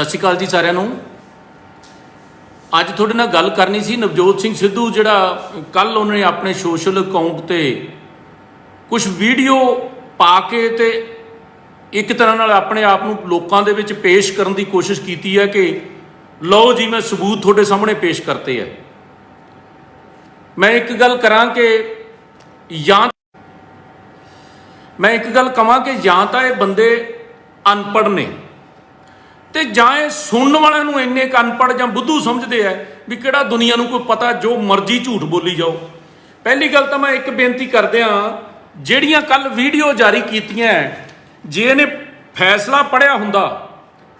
सत श्री अकाल जी सारिਆਂ ਨੂੰ। ਅੱਜ ਤੁਹਾਡੇ ਨਾਲ ਗੱਲ ਕਰਨੀ ਸੀ ਨਵਜੋਤ ਸਿੰਘ ਸਿੱਧੂ ਜਿਹੜਾ ਕੱਲ ਉਹਨੇ ਆਪਣੇ ਸੋਸ਼ਲ ਅਕਾਊਂਟ ਤੇ ਕੁਝ ਵੀਡੀਓ ਪਾ ਕੇ ਤੇ ਇੱਕ ਤਰ੍ਹਾਂ ਨਾਲ ਆਪਣੇ ਆਪ ਨੂੰ ਲੋਕਾਂ ਦੇ ਵਿੱਚ ਪੇਸ਼ ਕਰਨ ਦੀ ਕੋਸ਼ਿਸ਼ ਕੀਤੀ ਹੈ ਕਿ ਲਓ ਜੀ ਮੈਂ ਸਬੂਤ ਤੁਹਾਡੇ ਸਾਹਮਣੇ ਪੇਸ਼ ਕਰਤੇ ਹੈ। ਮੈਂ ਇੱਕ ਗੱਲ ਕਰਾਂ ਕਿ ਜਾਂ ਮੈਂ ਇੱਕ ਗੱਲ ਕਹਾਂ ਕਿ ਜਾਂ ਤਾਂ ਇਹ ਬੰਦੇ ਅਨਪੜ੍ਹ ਨੇ ਤੇ ਜਾਂ ਇਹ ਸੁਣਨ ਵਾਲਿਆਂ ਨੂੰ ਇੰਨੇ ਕੁ ਅਨਪੜ੍ਹ ਜਾਂ ਬੁੱਧੂ ਸਮਝਦੇ ਆ ਵੀ ਕਿਹੜਾ ਦੁਨੀਆ ਨੂੰ ਕੋਈ ਪਤਾ, ਜੋ ਮਰਜ਼ੀ ਝੂਠ ਬੋਲੀ ਜਾਓ। ਪਹਿਲੀ ਗੱਲ ਤਾਂ ਮੈਂ ਇੱਕ ਬੇਨਤੀ ਕਰਦੇ ਹਾਂ, ਜਿਹੜੀਆਂ ਕੱਲ ਵੀਡੀਓ ਜਾਰੀ ਕੀਤੀਆਂ, ਜੇ ਇਹਨੇ ਫੈਸਲਾ ਪੜ੍ਹਿਆ ਹੁੰਦਾ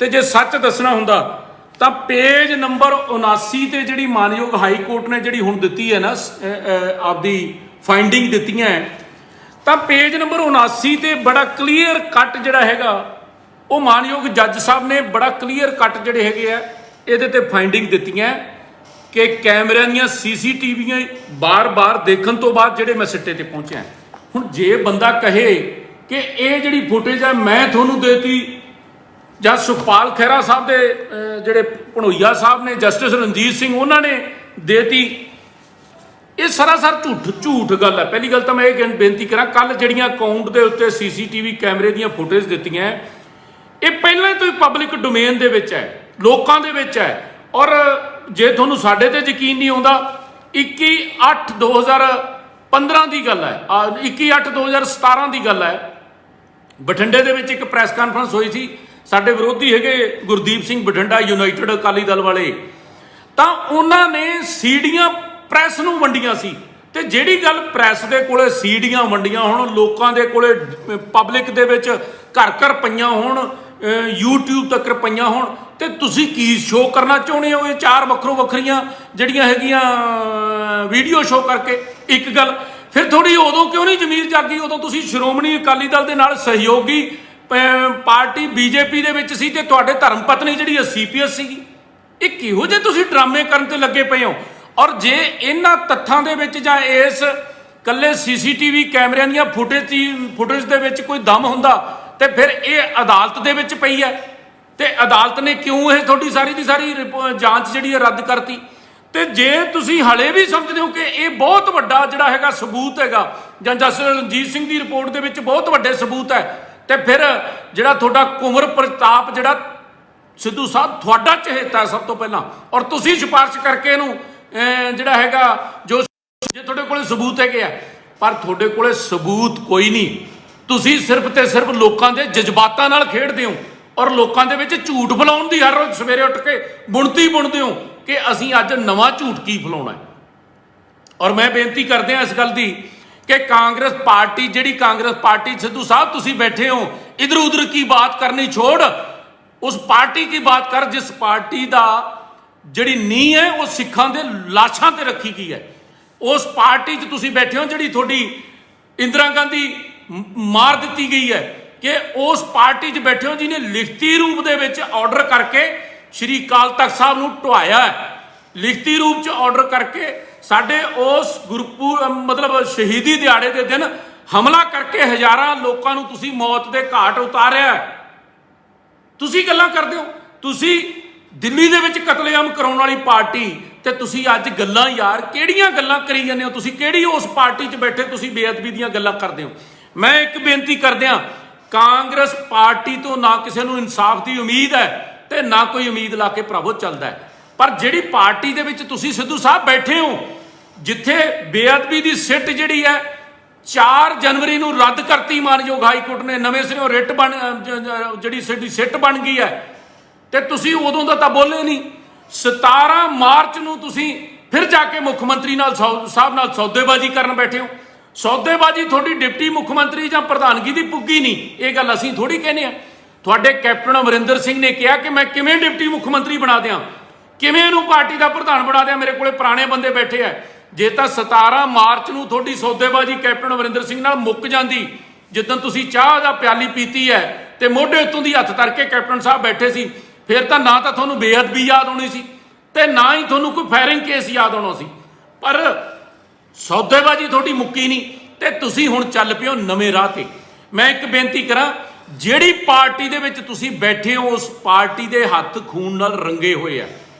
ਤੇ ਜੇ ਸੱਚ ਦੱਸਣਾ ਹੁੰਦਾ ਤਾਂ ਪੇਜ ਨੰਬਰ 79 ਤੇ ਜਿਹੜੀ ਮਾਨਯੋਗ ਹਾਈ ਕੋਰਟ ਨੇ ਜਿਹੜੀ ਹੁਣ ਦਿੱਤੀ ਹੈ ਨਾ ਆਪਦੀ ਫਾਈਂਡਿੰਗ ਦਿੱਤੀਆਂ, ਤਾਂ ਪੇਜ ਨੰਬਰ 79 ਤੇ ਬੜਾ ਕਲੀਅਰ ਕੱਟ ਜਿਹੜਾ ਹੈਗਾ ਉਹ ਮਾਨਯੋਗ ਜੱਜ ਸਾਹਿਬ ਨੇ ਬੜਾ ਕਲੀਅਰ ਕੱਟ ਜਿਹੜੇ ਹੈਗੇ ਆ ਇਹਦੇ ਤੇ ਫਾਈਂਡਿੰਗ ਦਿੱਤੀਆਂ ਕਿ ਕੈਮਰਿਆਂ ਦੀਆਂ CCTV ਬਾਰ-ਬਾਰ ਦੇਖਣ ਤੋਂ ਬਾਅਦ ਜਿਹੜੇ ਮੈਂ ਸਿੱਟੇ ਤੇ ਪਹੁੰਚਿਆ। ਹੁਣ ਜੇ ਬੰਦਾ ਕਹੇ ਕਿ ਇਹ ਜਿਹੜੀ ਫੁਟੇਜ ਹੈ ਮੈਂ ਤੁਹਾਨੂੰ ਦੇਤੀ, ਜਾਂ ਸੁਖਪਾਲ ਖਹਿਰਾ ਸਾਹਿਬ ਦੇ ਜਿਹੜੇ ਭਣੋਈਆ ਸਾਹਿਬ ਨੇ, ਜਸਟਿਸ ਰਣਜੀਤ ਸਿੰਘ ਉਹਨਾਂ ਨੇ ਦੇਤੀ, ਇਹ ਸਰਾਸਰ ਝੂਠ ਗੱਲ ਹੈ। ਪਹਿਲੀ ਗੱਲ ਤਾਂ ਮੈਂ ਇਹ ਬੇਨਤੀ ਕਰਾਂ, ਕੱਲ ਜਿਹੜੀਆਂ ਅਕਾਊਂਟ ਦੇ ਉੱਤੇ CCTV ਕੈਮਰੇ ਦੀਆਂ ਫੁਟੇਜ ਦਿੱਤੀਆਂ ਇਹ ਪਹਿਲਾਂ ਤੋਂ ਹੀ ਪਬਲਿਕ ਡੋਮੇਨ ਦੇ ਵਿੱਚ ਹੈ, ਲੋਕਾਂ ਦੇ ਵਿੱਚ ਹੈ। ਔਰ ਜੇ ਤੁਹਾਨੂੰ ਸਾਡੇ ਤੇ ਯਕੀਨ ਨਹੀਂ ਆਉਂਦਾ, 21/8/2015 ਦੀ ਗੱਲ ਹੈ, 21/8/2017 ਦੀ ਗੱਲ ਹੈ, ਬਠਿੰਡੇ ਦੇ ਵਿੱਚ ਇੱਕ ਪ੍ਰੈਸ ਕਾਨਫਰੰਸ ਹੋਈ ਸੀ। ਸਾਡੇ ਵਿਰੋਧੀ ਹੈਗੇ ਗੁਰਦੀਪ ਸਿੰਘ ਬਠਿੰਡਾ, ਯੂਨਾਈਟਿਡ ਅਕਾਲੀ ਦਲ ਵਾਲੇ, ਤਾਂ ਉਹਨਾਂ ਨੇ ਸੀਡੀਆਂ ਪ੍ਰੈਸ ਨੂੰ ਵੰਡੀਆਂ ਸੀ। ਤੇ ਜਿਹੜੀ ਗੱਲ ਪ੍ਰੈਸ ਦੇ ਕੋਲੇ ਸੀਡੀਆਂ ਵੰਡੀਆਂ ਹੋਣ, ਲੋਕਾਂ ਦੇ ਕੋਲੇ ਪਬਲਿਕ ਦੇ ਵਿੱਚ ਘਰ ਘਰ ਪਈਆਂ ਹੋਣ, YouTube ਤੱਕ ਪਈਆਂ ਹੋਣ, ਤੇ ਤੁਸੀਂ ਕੀ ਸ਼ੋਅ ਕਰਨਾ ਚਾਹੁੰਦੇ ਹੋ? ਇਹ ਚਾਰ ਵੱਖਰੀਆਂ ਜਿਹੜੀਆਂ ਹੈਗੀਆਂ ਵੀਡੀਓ ਸ਼ੋਅ ਕਰਕੇ। ਇੱਕ ਗੱਲ ਫਿਰ ਥੋੜੀ ਉਦੋਂ ਕਿਉਂ ਨਹੀਂ ਜ਼ਮੀਰ ਜਾਗੀ? ਉਦੋਂ ਤੁਸੀਂ ਸ਼੍ਰੋਮਣੀ ਅਕਾਲੀ ਦਲ ਦੇ ਨਾਲ ਸਹਿਯੋਗੀ ਪਾਰਟੀ BJP ਦੇ ਵਿੱਚ ਸੀ ਤੇ ਤੁਹਾਡੇ ਧਰਮ ਪਤਨੀ ਜਿਹੜੀ CPS ਸੀਗੀ। ਇਹ ਕਿਹੋ ਜਿਹੇ ਤੁਸੀਂ ਡਰਾਮੇ ਕਰਨ ਤੇ ਲੱਗੇ ਪਏ ਹੋ? ਔਰ ਜੇ ਇਹਨਾਂ ਤੱਥਾਂ ਦੇ ਵਿੱਚ ਜਾਂ ਇਸ ਕੱਲੇ CCTV ਕੈਮਰਿਆਂ ਦੀਆਂ ਫੁਟੇਜ ਦੇ ਵਿੱਚ ਕੋਈ ਦਮ ਹੁੰਦਾ ਤੇ ਫਿਰ ਇਹ ਅਦਾਲਤ ਦੇ ਵਿੱਚ ਪਈ ਹੈ, ਤੇ ਅਦਾਲਤ ਨੇ ਕਿਉਂ ਇਹ ਤੁਹਾਡੀ ਸਾਰੀ ਦੀ ਸਾਰੀ ਜਾਂਚ ਜਿਹੜੀ ਹੈ ਰੱਦ ਕਰਤੀ? ਤੇ ਜੇ ਤੁਸੀਂ ਹਲੇ ਵੀ ਸਮਝਦੇ ਹੋ ਕਿ ਇਹ ਬਹੁਤ ਵੱਡਾ ਜਿਹੜਾ ਹੈਗਾ ਸਬੂਤ ਹੈਗਾ, ਜਾਂ ਜਸਟਿਸ ਰਣਜੀਤ ਸਿੰਘ ਦੀ ਰਿਪੋਰਟ ਦੇ ਵਿੱਚ ਬਹੁਤ ਵੱਡੇ ਸਬੂਤ ਹੈ, ਤੇ ਫਿਰ ਜਿਹੜਾ ਤੁਹਾਡਾ ਕੁੰਵਰ ਪ੍ਰਤਾਪ ਜਿਹੜਾ ਸਿੱਧੂ ਸਾਹਿਬ ਤੁਹਾਡਾ ਚਹੇਤਾ ਸਭ ਤੋਂ ਪਹਿਲਾਂ, ਔਰ ਤੁਸੀਂ ਸਿਫਾਰਿਸ਼ ਕਰਕੇ ਇਹਨੂੰ ਜਿਹੜਾ ਹੈਗਾ ਜੋ ਜੇ ਤੁਹਾਡੇ ਕੋਲੇ ਸਬੂਤ ਹੈਗੇ ਆ, ਪਰ ਤੁਹਾਡੇ ਕੋਲੇ ਸਬੂਤ ਕੋਈ ਨਹੀਂ। ਤੁਸੀਂ ਸਿਰਫ ਤੇ ਸਿਰਫ ਲੋਕਾਂ ਦੇ ਜਜ਼ਬਾਤਾਂ ਨਾਲ ਖੇਡਦੇ ਹੋ ਔਰ ਲੋਕਾਂ ਦੇ ਵਿੱਚ ਝੂਠ ਫੈਲਾਉਣ ਦੀ ਹਰ ਰੋਜ਼ ਸਵੇਰੇ ਉੱਠ ਕੇ ਬੁਣਤੀ ਬੁਣਦੇ ਹੋ ਕਿ ਅਸੀਂ ਅੱਜ ਨਵਾਂ ਝੂਠ ਕੀ ਫੈਲਾਉਣਾ ਹੈ। ਔਰ ਮੈਂ ਬੇਨਤੀ ਕਰਦੇ ਹਾਂ ਇਸ ਗੱਲ ਦੀ ਕਿ ਕਾਂਗਰਸ ਪਾਰਟੀ, ਜਿਹੜੀ ਕਾਂਗਰਸ ਪਾਰਟੀ, ਸਿੱਧੂ ਸਾਹਿਬ ਤੁਸੀਂ ਬੈਠੇ ਹੋ, ਇਧਰ ਉਧਰ ਕੀ ਬਾਤ ਕਰਨੀ ਛੋੜ, ਉਸ ਪਾਰਟੀ की बात कर जिस पार्टी ਦਾ ਜਿਹੜੀ ਨੀਂਹ ਹੈ ਉਹ ਸਿੱਖਾਂ ਦੇ ਲਾਸ਼ਾਂ ਤੇ ਰੱਖੀ ਗਈ ਹੈ। ਉਸ ਪਾਰਟੀ 'ਚ ਤੁਸੀਂ ਬੈਠੇ ਹੋ ਜਿਹੜੀ ਤੁਹਾਡੀ ਇੰਦਰਾ ਗਾਂਧੀ ਮਾਰ ਦਿੱਤੀ ਗਈ ਹੈ, ਕਿ ਉਸ ਪਾਰਟੀ 'ਚ ਬੈਠੇ ਹੋ ਜਿਹਨੇ ਲਿਖਤੀ ਰੂਪ ਦੇ ਵਿੱਚ ਆਰਡਰ ਕਰਕੇ ਸ਼੍ਰੀ ਅਕਾਲ ਤਖਤ ਸਾਹਿਬ ਨੂੰ ਢਵਾਇਆ ਹੈ, ਲਿਖਤੀ ਰੂਪ 'ਚ ਆਰਡਰ ਕਰਕੇ ਸਾਡੇ ਉਸ ਗੁਰਪੁਰਬ ਮਤਲਬ ਸ਼ਹੀਦੀ ਦਿਹਾੜੇ ਦੇ ਦਿਨ ਹਮਲਾ ਕਰਕੇ ਹਜ਼ਾਰਾਂ ਲੋਕਾਂ ਨੂੰ ਤੁਸੀਂ ਮੌਤ ਦੇ ਘਾਟ ਉਤਾਰਿਆ। ਤੁਸੀਂ ਗੱਲਾਂ ਕਰਦੇ ਹੋ, ਤੁਸੀਂ ਦਿੱਲੀ ਦੇ ਵਿੱਚ ਕਤਲੇਆਮ ਕਰਾਉਣ ਵਾਲੀ ਪਾਰਟੀ, ਤੇ ਤੁਸੀਂ ਅੱਜ ਗੱਲਾਂ, ਯਾਰ ਕਿਹੜੀਆਂ ਗੱਲਾਂ ਕਰੀ ਜਾਂਦੇ ਹੋ? ਤੁਸੀਂ ਕਿਹੜੀ ਉਸ ਪਾਰਟੀ 'ਚ ਬੈਠੇ ਤੁਸੀਂ ਬੇਅਦਬੀ ਦੀਆਂ ਗੱਲਾਂ ਕਰਦੇ ਹੋ? ਮੈਂ ਇੱਕ ਬੇਨਤੀ ਕਰਦਿਆਂ, ਕਾਂਗਰਸ ਪਾਰਟੀ ਤੋਂ ਨਾ ਕਿਸੇ ਨੂੰ ਇਨਸਾਫ ਦੀ ਉਮੀਦ ਹੈ ਤੇ ਨਾ ਕੋਈ ਉਮੀਦ ਲਾ ਕੇ ਭਰਾਵੋ ਚੱਲਦਾ ਹੈ। ਪਰ ਜਿਹੜੀ ਪਾਰਟੀ ਦੇ ਵਿੱਚ ਤੁਸੀਂ ਸਿੱਧੂ ਸਾਹਿਬ ਬੈਠੇ ਹੋ, ਜਿੱਥੇ ਬੇਅਦਬੀ ਦੀ ਸਿੱਟ ਜਿਹੜੀ ਹੈ 4 ਜਨਵਰੀ ਨੂੰ ਰੱਦ ਕਰਤੀ ਮਾਨਯੋਗ ਹਾਈ ਕੋਰਟ ਨੇ, ਨਵੇਂ ਸਿਰੋਂ ਰਿਟ ਜਿਹੜੀ ਸਾਡੀ ਸਿੱਟ ਬਣ ਗਈ ਹੈ, ਤੇ ਤੁਸੀਂ ਉਦੋਂ ਦਾ ਤਾਂ ਬੋਲੇ ਨਹੀਂ। 17 ਮਾਰਚ ਨੂੰ ਤੁਸੀਂ ਫਿਰ ਜਾ ਕੇ ਮੁੱਖ ਮੰਤਰੀ ਨਾਲ ਸਾਹਿਬ ਨਾਲ ਸੌਦੇਬਾਜ਼ੀ ਕਰਨ ਬੈਠੇ ਹੋ। ਸੌਦੇਬਾਜ਼ੀ ਤੁਹਾਡੀ ਡਿਪਟੀ ਮੁੱਖ ਮੰਤਰੀ ਜਾਂ ਪ੍ਰਧਾਨਗੀ ਦੀ ਪੁੱਗੀ ਨਹੀਂ, ਇਹ ਗੱਲ ਅਸੀਂ ਥੋੜੀ ਕਹਿੰਦੇ ਆ। ਤੁਹਾਡੇ ਕੈਪਟਨ ਅਮਰਿੰਦਰ ਸਿੰਘ ਨੇ ਕਿਹਾ ਕਿ ਮੈਂ ਕਿਵੇਂ ਡਿਪਟੀ ਮੁੱਖ ਮੰਤਰੀ ਬਣਾ ਦਿਆਂ, ਕਿਵੇਂ ਇਹਨੂੰ ਪਾਰਟੀ ਦਾ ਪ੍ਰਧਾਨ ਬਣਾ ਦਿਆਂ, ਮੇਰੇ ਕੋਲੇ ਪੁਰਾਣੇ ਬੰਦੇ ਬੈਠੇ ਆ। ਜੇ ਤਾਂ 17 ਮਾਰਚ ਨੂੰ ਤੁਹਾਡੀ ਸੌਦੇਬਾਜ਼ੀ ਕੈਪਟਨ ਅਮਰਿੰਦਰ ਸਿੰਘ ਨਾਲ ਮੁੱਕ ਜਾਂਦੀ, ਜਿੱਦਣ ਤੁਸੀਂ ਚਾਹ ਦਾ ਪਿਆਲੀ ਪੀਤੀ ਹੈ ਤੇ ਮੋਢੇ ਉੱਤੋਂ ਦੀ ਹੱਥ ਧਰ ਕੇ ਕੈਪਟਨ ਸਾਹਿਬ ਬੈਠੇ ਸੀ, ਫਿਰ ਤਾਂ ਨਾ ਤਾਂ ਤੁਹਾਨੂੰ ਬੇਅਦਬੀ ਯਾਦ ਆਉਣੀ ਸੀ ਤੇ ਨਾ ਹੀ ਤੁਹਾਨੂੰ ਕੋਈ ਫਾਇਰਿੰਗ ਕੇਸ ਯਾਦ ਆਉਣਾ ਸੀ। ਪਰ ਸੌਦੇਬਾਜ਼ੀ ਤੁਹਾਡੀ ਮੁੱਕੀ ਨਹੀਂ ਤੇ ਤੁਸੀਂ ਹੁਣ ਚੱਲ ਪਿਓ ਨਵੇਂ ਰਾਹ ਤੇ। ਮੈਂ ਇੱਕ ਬੇਨਤੀ ਕਰਾਂ, ਜਿਹੜੀ ਪਾਰਟੀ ਦੇ ਵਿੱਚ ਤੁਸੀਂ ਬੈਠੇ ਹੋ ਉਸ ਪਾਰਟੀ ਦੇ ਹੱਥ ਖੂਨ ਨਾਲ ਰੰਗੇ ਹੋਏ ਆ।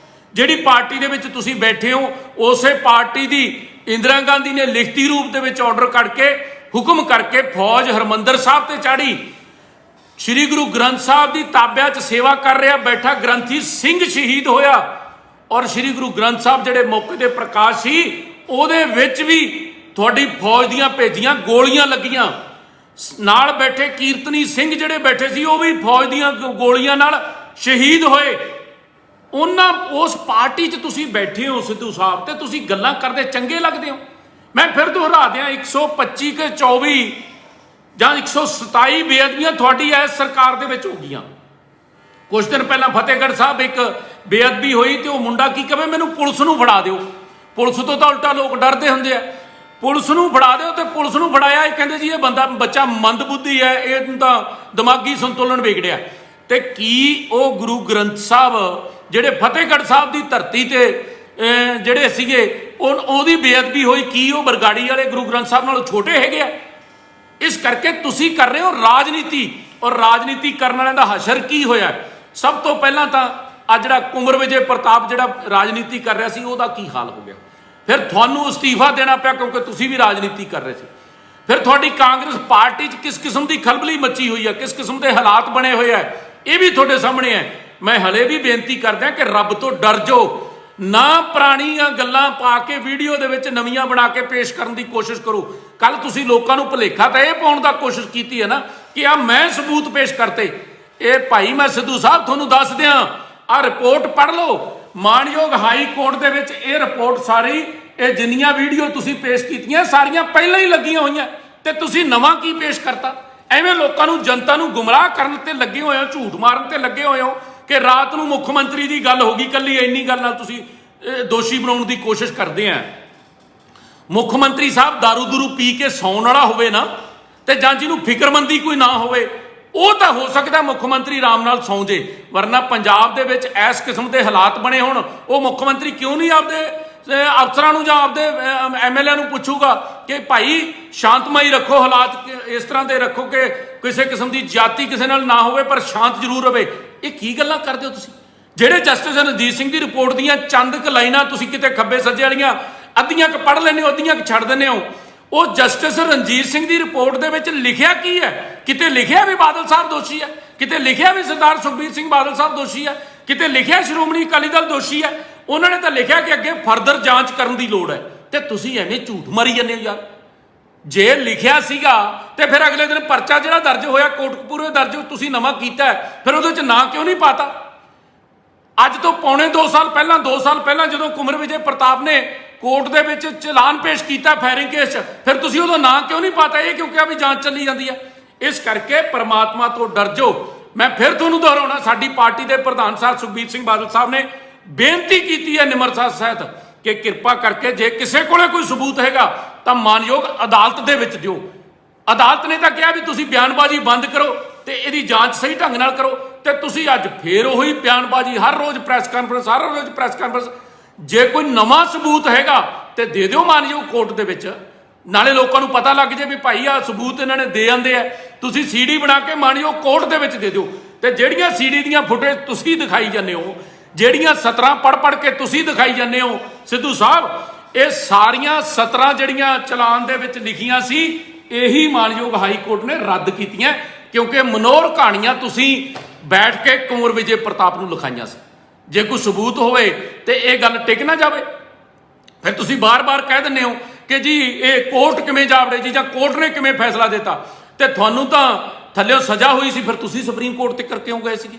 ਜਿਹੜੀ ਪਾਰਟੀ ਦੇ ਵਿੱਚ ਤੁਸੀਂ ਬੈਠੇ ਹੋ ਉਸੇ ਪਾਰਟੀ ਦੀ ਇੰਦਰਾ ਗਾਂਧੀ ਨੇ ਲਿਖਤੀ ਰੂਪ ਦੇ ਵਿੱਚ ਆਰਡਰ ਕਰਕੇ ਹੁਕਮ ਕਰਕੇ ਫੌਜ ਹਰਮੰਦਰ ਸਾਹਿਬ ਤੇ ਚਾੜੀ। ਸ਼੍ਰੀ ਗੁਰੂ ਗ੍ਰੰਥ ਸਾਹਿਬ ਦੀ ਤਾਬਿਆਂ 'ਚ ਸੇਵਾ ਕਰ ਰਿਹਾ ਬੈਠਾ ਗ੍ਰੰਥੀ ਸਿੰਘ ਸ਼ਹੀਦ ਹੋਇਆ ਔਰ ਸ਼੍ਰੀ ਗੁਰੂ ਗ੍ਰੰਥ ਸਾਹਿਬ ਜਿਹੜੇ ਮੌਕੇ ਤੇ ਪ੍ਰਕਾਸ਼ ਸੀ ਉਹਦੇ ਵਿੱਚ ਵੀ ਤੁਹਾਡੀ ਫੌਜ ਦੀਆਂ ਭੇਜੀਆਂ ਗੋਲੀਆਂ ਲੱਗੀਆਂ। ਨਾਲ ਬੈਠੇ ਕੀਰਤਨੀ ਸਿੰਘ ਜਿਹੜੇ ਬੈਠੇ ਸੀ ਉਹ ਵੀ ਫੌਜ ਦੀਆਂ ਗੋਲੀਆਂ ਨਾਲ ਸ਼ਹੀਦ ਹੋਏ। ਉਸ ਪਾਰਟੀ 'ਚ ਤੁਸੀਂ ਬੈਠੇ ਹੋ ਸਿੱਧੂ ਸਾਹਿਬ, ਤੇ ਤੁਸੀਂ ਗੱਲਾਂ ਕਰਦੇ ਚੰਗੇ ਲੱਗਦੇ ਹੋ। ਮੈਂ ਫਿਰ ਦੁਹਰਾ ਦਿਆਂ 125 ਕੇ 24 ਜਾਂ 127 ਬੇਅਦਬੀਆਂ ਤੁਹਾਡੀ ਇਸ ਸਰਕਾਰ ਦੇ ਵਿੱਚ ਹੋ ਗਈਆਂ। ਕੁਝ ਦਿਨ ਪਹਿਲਾਂ ਫਤਿਹਗੜ੍ਹ ਸਾਹਿਬ ਇੱਕ ਬੇਅਦਬੀ ਹੋਈ ਤੇ ਉਹ ਮੁੰਡਾ ਕੀ ਕਹੇ, ਮੈਨੂੰ ਪੁਲਿਸ ਨੂੰ ਫੜਾ ਦਿਓ। ਪੁਲਿਸ ਤੋਂ ਤਾਂ ਉਲਟਾ ਲੋਕ ਡਰਦੇ ਹੁੰਦੇ ਆ। ਪੁਲਿਸ ਨੂੰ ਫੜਾ ਦਿਓ ਤੇ ਪੁਲਿਸ ਨੂੰ ਫੜਾਇਆ, ਇਹ ਕਹਿੰਦੇ ਜੀ ਇਹ ਬੱਚਾ ਮੰਦਬੁੱਧੀ ਹੈ, ਇਹ ਤਾਂ ਦਿਮਾਗੀ ਸੰਤੁਲਨ ਵਿਗੜਿਆ। ਤੇ ਕੀ ਉਹ ਗੁਰੂ ਗ੍ਰੰਥ ਸਾਹਿਬ ਜਿਹੜੇ ਫਤਿਹਗੜ੍ਹ ਸਾਹਿਬ ਦੀ ਧਰਤੀ ਤੇ ਜਿਹੜੇ ਸੀਗੇ ਉਹਦੀ ਬੇਅਦਬੀ ਹੋਈ, ਕੀ ਉਹ ਬਰਗਾੜੀ ਵਾਲੇ ਗੁਰੂ ਗ੍ਰੰਥ ਸਾਹਿਬ ਨਾਲੋਂ ਛੋਟੇ ਹੈਗੇ ਆ? ਇਸ ਕਰਕੇ ਤੁਸੀਂ ਕਰ ਰਹੇ ਹੋ ਰਾਜਨੀਤੀ, ਔਰ ਰਾਜਨੀਤੀ ਕਰਨ ਵਾਲਿਆਂ ਦਾ ਹਸ਼ਰ ਕੀ ਹੋਇਆ? ਸਭ ਤੋਂ ਪਹਿਲਾਂ ਤਾਂ ਆ ਜਿਹੜਾ ਕੁੰਵਰ ਵਿਜੇ ਪ੍ਰਤਾਪ ਜਿਹੜਾ ਰਾਜਨੀਤੀ ਕਰ ਰਿਹਾ ਸੀ ਉਹਦਾ ਕੀ ਹਾਲ ਹੋ ਗਿਆ? ਫਿਰ ਤੁਹਾਨੂੰ ਅਸਤੀਫਾ ਦੇਣਾ ਪਿਆ ਕਿਉਂਕਿ ਤੁਸੀਂ ਵੀ ਰਾਜਨੀਤੀ ਕਰ ਰਹੇ ਸੀ। ਫਿਰ ਤੁਹਾਡੀ ਕਾਂਗਰਸ ਪਾਰਟੀ 'ਚ ਕਿਸ ਕਿਸਮ ਦੀ ਖਲਬਲੀ ਮੱਚੀ ਹੋਈ ਹੈ, ਕਿਸ ਕਿਸਮ ਦੇ ਹਾਲਾਤ ਬਣੇ ਹੋਏ ਆ, ਇਹ ਵੀ ਤੁਹਾਡੇ ਸਾਹਮਣੇ ਹੈ। ਮੈਂ ਹਲੇ ਵੀ ਬੇਨਤੀ ਕਰਦਾ ਕਿ ਰੱਬ ਤੋਂ ਡਰ ਜਾਓ, ਨਾ ਪੁਰਾਣੀਆਂ ਗੱਲਾਂ ਪਾ ਕੇ ਵੀਡੀਓ ਦੇ ਵਿੱਚ ਨਵੀਆਂ ਬਣਾ ਕੇ ਪੇਸ਼ ਕਰਨ ਦੀ ਕੋਸ਼ਿਸ਼ ਕਰੋ। ਕੱਲ ਤੁਸੀਂ ਲੋਕਾਂ ਨੂੰ ਭੁਲੇਖਾ ਤਾਂ ਇਹ ਪਾਉਣ ਦਾ ਕੋਸ਼ਿਸ਼ ਕੀਤੀ ਹੈ ਨਾ ਕਿ ਆ ਮੈਂ ਸਬੂਤ ਪੇਸ਼ ਕਰਤੇ। ਇਹ ਭਾਈ ਮੈਂ ਸਿੱਧੂ ਸਾਹਿਬ ਤੁਹਾਨੂੰ ਦੱਸ ਦਿਆਂ, ਆ ਰਿਪੋਰਟ ਪੜ੍ਹ ਲਓ। ਮਾਣਯੋਗ ਹਾਈ ਕੋਰਟ ਦੇ ਵਿੱਚ ਇਹ ਰਿਪੋਰਟ ਸਾਰੀ, ਇਹ ਜਿੰਨੀਆਂ ਵੀਡੀਓ ਤੁਸੀਂ ਪੇਸ਼ ਕੀਤੀਆਂ ਸਾਰੀਆਂ ਪਹਿਲਾਂ ਹੀ ਲੱਗੀਆਂ ਹੋਈਆਂ, ਤੇ ਤੁਸੀਂ ਨਵਾਂ ਕੀ ਪੇਸ਼ ਕਰਤਾ? ਐਵੇਂ ਲੋਕਾਂ ਨੂੰ, ਜਨਤਾ ਨੂੰ ਗੁੰਮਰਾਹ ਕਰਨ ਤੇ ਲੱਗੇ ਹੋਏ ਹੋ, ਝੂਠ ਮਾਰਨ ਤੇ ਲੱਗੇ ਹੋਏ ਹੋ ਕਿ ਰਾਤ ਨੂੰ ਮੁੱਖ ਮੰਤਰੀ ਦੀ ਗੱਲ ਹੋ ਗਈ ਕੱਲੀ, ਇੰਨੀ ਗੱਲ ਨਾਲ ਤੁਸੀਂ ਦੋਸ਼ੀ ਬਣਾਉਣ ਦੀ ਕੋਸ਼ਿਸ਼ ਕਰਦੇ ਆ। ਮੁੱਖ ਮੰਤਰੀ ਸਾਹਿਬ ਦਾਰੂ ਦੂਰੂ ਪੀ ਕੇ ਸੌਣ ਵਾਲਾ ਹੋਵੇ ਨਾ, ਤੇ ਜਾਂ ਜਿਹਨੂੰ ਫਿਕਰਮੰਦੀ ਕੋਈ ਨਾ ਹੋਵੇ, ਉਹ ਤਾਂ ਹੋ ਸਕਦਾ ਮੁੱਖ ਮੰਤਰੀ ਆਰਾਮ ਨਾਲ ਸੌਂ ਜੇ। ਵਰਨਾ ਪੰਜਾਬ ਦੇ ਵਿੱਚ ਇਸ ਕਿਸਮ ਦੇ ਹਾਲਾਤ ਬਣੇ ਹੋਣ, ਉਹ ਮੁੱਖ ਮੰਤਰੀ ਕਿਉਂ ਨਹੀਂ ਆਪਦੇ ਅਫਸਰਾਂ ਨੂੰ ਜਾਂ ਆਪਦੇ ਐਮਐਲਏ ਨੂੰ ਪੁੱਛੂਗਾ ਕਿ ਭਾਈ ਸ਼ਾਂਤਮਈ ਰੱਖੋ, ਹਾਲਾਤ ਇਸ ਤਰ੍ਹਾਂ ਦੇ ਰੱਖੋ ਕਿ ਕਿਸੇ ਕਿਸਮ ਦੀ ਜਾਤੀ ਕਿਸੇ ਨਾਲ ਨਾ ਹੋਵੇ ਪਰ ਸ਼ਾਂਤ ਜ਼ਰੂਰ ਰਵੇ। ਇਹ ਕੀ ਗੱਲਾਂ ਕਰਦੇ ਹੋ ਤੁਸੀਂ? ਜਿਹੜੇ ਜਸਟਿਸ ਰਣਜੀਤ ਸਿੰਘ ਦੀ ਰਿਪੋਰਟ ਦੀਆਂ ਚੰਦ ਕੁ ਲਾਈਨਾਂ ਤੁਸੀਂ ਕਿਤੇ ਖੱਬੇ ਸੱਜੇ ਵਾਲੀਆਂ ਅੱਧੀਆਂ ਕੁ ਪੜ੍ਹ ਲੈਂਦੇ ਹੋ, ਅੱਧੀਆਂ ਕੁ ਛੱਡ ਦਿੰਦੇ ਹੋ। ਉਹ ਜਸਟਿਸ ਰਣਜੀਤ ਸਿੰਘ ਦੀ ਰਿਪੋਰਟ ਦੇ ਵਿੱਚ ਲਿਖਿਆ ਕੀ ਹੈ? ਕਿਤੇ ਲਿਖਿਆ ਵੀ ਬਾਦਲ ਸਾਹਿਬ ਦੋਸ਼ੀ ਹੈ, ਕਿਤੇ ਲਿਖਿਆ ਵੀ ਸਰਦਾਰ ਸੁਖਬੀਰ ਸਿੰਘ ਬਾਦਲ ਸਾਹਿਬ ਦੋਸ਼ੀ ਹੈ, ਕਿਤੇ ਲਿਖਿਆ ਸ਼੍ਰੋਮਣੀ ਅਕਾਲੀ ਦਲ ਦੋਸ਼ੀ ਹੈ। ਉਹਨਾਂ ਨੇ ਤਾਂ ਲਿਖਿਆ ਕਿ ਅੱਗੇ ਫਰਦਰ ਜਾਂਚ ਕਰਨ ਦੀ ਲੋੜ ਹੈ, ਤੇ ਤੁਸੀਂ ਐਵੇਂ ਝੂਠ ਮਾਰੀ ਜਾਂਦੇ ਹੋ ਯਾਰ। ਜੇ ਲਿਖਿਆ ਸੀਗਾ ਤੇ ਫਿਰ ਅਗਲੇ ਦਿਨ ਪਰਚਾ ਜਿਹੜਾ ਦਰਜ ਹੋਇਆ ਕੋਟਕਪੂਰੇ ਦਰਜ ਤੁਸੀਂ ਨਵਾਂ ਕੀਤਾ, ਫਿਰ ਉਹਦੇ 'ਚ ਨਾਂ ਕਿਉਂ ਨਹੀਂ ਪਾਤਾ? ਅੱਜ ਤੋਂ ਪੌਣੇ 2 ਸਾਲ ਪਹਿਲਾਂ ਜਦੋਂ ਕੁੰਵਰ ਵਿਜੇ ਪ੍ਰਤਾਪ ਨੇ ਕੋਰਟ ਦੇ ਵਿੱਚ ਚਲਾਨ ਪੇਸ਼ ਕੀਤਾ ਫਾਇਰਿੰਗ ਕੇਸ 'ਚ, ਫਿਰ ਤੁਸੀਂ ਉਦੋਂ ਨਾਂ ਕਿਉਂ ਨਹੀਂ ਪਾਤਾ? ਇਹ ਕਿਉਂ ਕਿਹਾ ਵੀ ਜਾਂਚ ਚੱਲੀ ਜਾਂਦੀ ਹੈ? ਇਸ ਕਰਕੇ ਪਰਮਾਤਮਾ ਤੋਂ ਡਰ ਜਾਓ। ਮੈਂ ਫਿਰ ਤੁਹਾਨੂੰ ਦੁਹਰਾਉਣਾ, ਸਾਡੀ ਪਾਰਟੀ ਦੇ ਪ੍ਰਧਾਨ ਸਾਹਿਬ ਸੁਖਬੀਰ ਸਿੰਘ ਬਾਦਲ ਸਾਹਿਬ ਨੇ ਬੇਨਤੀ ਕੀਤੀ ਹੈ ਨਿਮਰਤਾ ਸਹਿਤ ਕਿ ਕਿਰਪਾ ਕਰਕੇ ਜੇ ਕਿਸੇ ਕੋਲੇ ਕੋਈ ਸਬੂਤ ਹੈਗਾ ਤਾਂ ਮਾਨਯੋਗ ਅਦਾਲਤ ਦੇ ਵਿੱਚ ਦਿਓ। ਅਦਾਲਤ ਨੇ ਤਾਂ ਕਿਹਾ ਵੀ ਤੁਸੀਂ ਬਿਆਨਬਾਜ਼ੀ ਬੰਦ ਕਰੋ ਤੇ ਇਹਦੀ ਜਾਂਚ ਸਹੀ ਢੰਗ ਨਾਲ ਕਰੋ, ਤੇ ਤੁਸੀਂ ਅੱਜ ਫੇਰ ਉਹੀ ਬਿਆਨਬਾਜ਼ੀ, ਹਰ ਰੋਜ਼ ਪ੍ਰੈਸ ਕਾਨਫਰੰਸ। ਜੇ ਕੋਈ ਨਵਾਂ ਸਬੂਤ ਹੈਗਾ ਤੇ ਦੇ ਦਿਓ ਮਾਨਯੋਗ ਕੋਰਟ ਦੇ ਵਿੱਚ, ਨਾਲੇ ਲੋਕਾਂ ਨੂੰ ਪਤਾ ਲੱਗ ਜੇ ਵੀ ਭਾਈ ਆ ਸਬੂਤ ਇਹਨਾਂ ਨੇ ਦੇ ਆਂਦੇ ਆ। ਤੁਸੀਂ ਸੀਡੀ ਬਣਾ ਕੇ ਮਾਨਯੋਗ ਕੋਰਟ ਦੇ ਵਿੱਚ ਦੇ ਦਿਓ। ਤੇ ਜਿਹੜੀਆਂ ਸੀਡੀ ਦੀਆਂ ਫੁਟੇਜ ਤੁਸੀਂ ਦਿਖਾਈ ਜਾਂਦੇ ਹੋ, ਜਿਹੜੀਆਂ 17 ਪੜ੍ਹ ਕੇ ਤੁਸੀਂ ਦਿਖਾਈ ਜਾਂਦੇ ਹੋ ਸਿੱਧੂ ਸਾਹਿਬ, ਇਹ ਸਾਰੀਆਂ 17 ਜਿਹੜੀਆਂ ਚਲਾਨ ਦੇ ਵਿੱਚ ਲਿਖੀਆਂ ਸੀ, ਇਹੀ ਮਾਨਯੋਗ ਹਾਈ ਕੋਰਟ ਨੇ ਰੱਦ ਕੀਤੀਆਂ, ਕਿਉਂਕਿ ਮਨੋਹਰ ਕਹਾਣੀਆਂ ਤੁਸੀਂ ਬੈਠ ਕੇ ਕੁੰਵਰ ਵਿਜੇ ਪ੍ਰਤਾਪ ਨੂੰ ਲਿਖਾਈਆਂ ਸੀ। ਜੇ ਕੋਈ ਸਬੂਤ ਹੋਵੇ ਤੇ ਇਹ ਗੱਲ ਟਿਕ ਨਾ ਜਾਵੇ। ਫਿਰ ਤੁਸੀਂ ਬਾਰ-ਬਾਰ ਕਹਿ ਦਿੰਦੇ ਹੋ ਕਿ ਜੀ ਇਹ ਕੋਰਟ ਕਿਵੇਂ ਜਾਵੜੇ ਜੀ, ਜਾਂ ਕੋਰਟ ਨੇ ਕਿਵੇਂ ਫੈਸਲਾ ਦਿੱਤਾ, ਤੇ ਤੁਹਾਨੂੰ ਤਾਂ ਥੱਲਿਓਂ ਸਜ਼ਾ ਹੋਈ ਸੀ, ਫਿਰ ਤੁਸੀਂ ਸੁਪਰੀਮ ਕੋਰਟ ਤੱਕ ਕਿਉਂ ਗਏ ਸੀਗੇ?